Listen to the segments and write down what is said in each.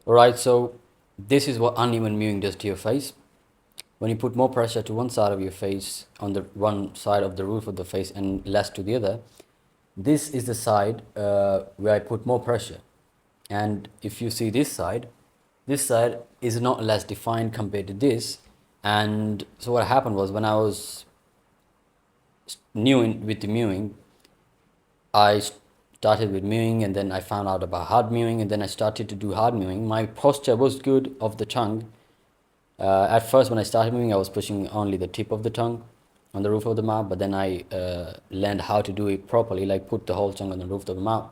Alright, so this is what uneven mewing does to your face. When you put more pressure to one side of your face, on the one side of the roof of the face, and less to the other, this is the side where I put more pressure. And if you see this side is not less defined compared to this. And so what happened was, when I was new with the mewing, I started with mewing, and then I found out about hard mewing, and then I started to do hard mewing. My posture was good of the tongue. At first, when I started mewing, I was pushing only the tip of the tongue on the roof of the mouth, but then I learned how to do it properly, like put the whole tongue on the roof of the mouth.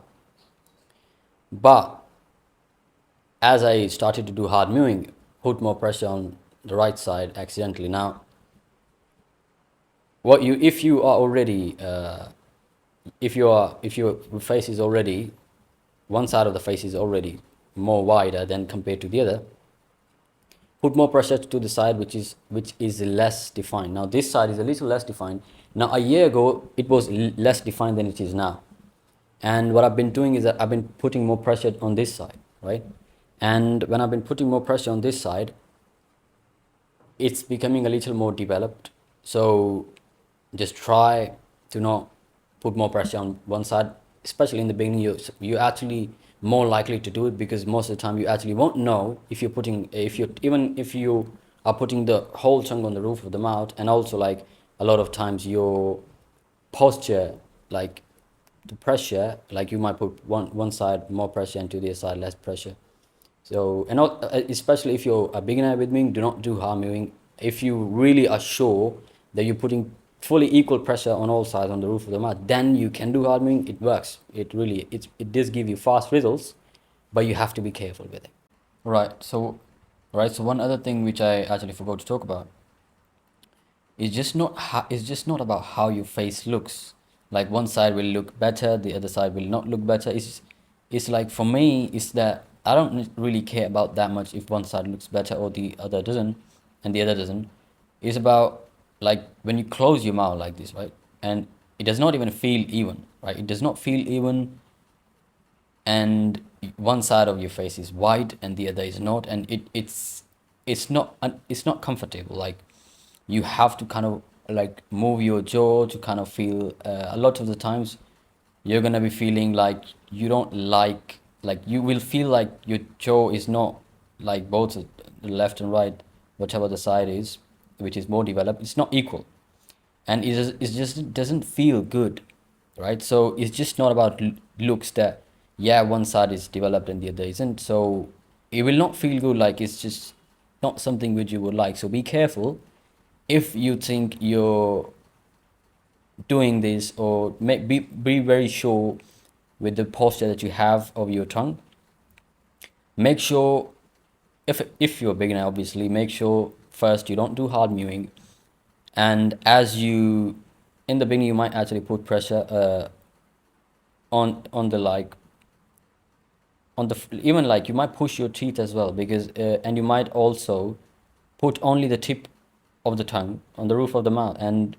But as I started to do hard mewing, put more pressure on the right side accidentally. Now, if you are already if your face is already, one side of the face is already more wider than compared to the other, put more pressure to the side which is less defined. Now this side is a little less defined. Now a year ago it was less defined than it is now, and what I've been doing is that I've been putting more pressure on this side, right? And when I've been putting more pressure on this side, it's becoming a little more developed. So just try to not put more pressure on one side, especially in the beginning. You're actually more likely to do it, because most of the time you actually won't know if you're putting, if you are putting the whole chunk on the roof of the mouth. And also, like, a lot of times your posture, like the pressure, like you might put one side more pressure and to the other side less pressure. So, and especially if you're a beginner with mewing, do not do hard mewing. If you really are sure that you're putting fully equal pressure on all sides on the roof of the mouth, then you can do hard mewing. It works. It does give you fast results, but you have to be careful with it. Right. So one other thing which I actually forgot to talk about is just not about how your face looks. Like one side will look better, the other side will not look better. It's like, for me, it's that I don't really care about that much if one side looks better or the other doesn't, and the other doesn't. It's about, like, when you close your mouth like this, right? And it does not even feel even, right? It does not feel even, and one side of your face is white and the other is not, and it's not comfortable. Like, you have to kind of like move your jaw to kind of feel, a lot of the times you're gonna be feeling like you don't like you will feel like your jaw is not, like, both the left and right, whatever the side is, which is more developed, it's not equal, and it just doesn't feel good, right? So it's just not about looks, that, yeah, one side is developed and the other isn't. So it will not feel good. Like, it's just not something which you would like. So be careful if you think you're doing this, or be very sure with the posture that you have of your tongue. Make sure, if you're a beginner, obviously, make sure first you don't do hard mewing. And as you, in the beginning, you might actually put pressure on the, like, on the, even, like, you might push your teeth as well, because and you might also put only the tip of the tongue on the roof of the mouth, and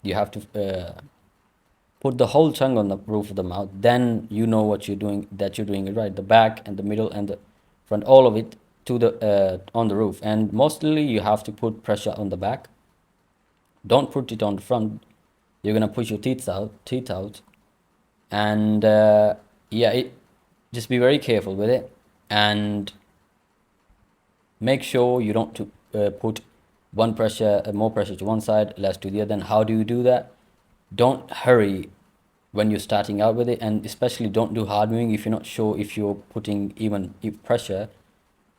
you have to put the whole tongue on the roof of the mouth. Then you know what you're doing, that you're doing it right. The back and the middle and the front, all of it to the on the roof. And mostly you have to put pressure on the back. Don't put it on the front. You're gonna push your teeth out, and yeah, just be very careful with it, and make sure you don't put more pressure to one side, less to the other. And how do you do that? Don't hurry when you're starting out with it, and especially don't do hard mewing if you're not sure if you're putting even pressure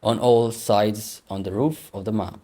on all sides on the roof of the mouth.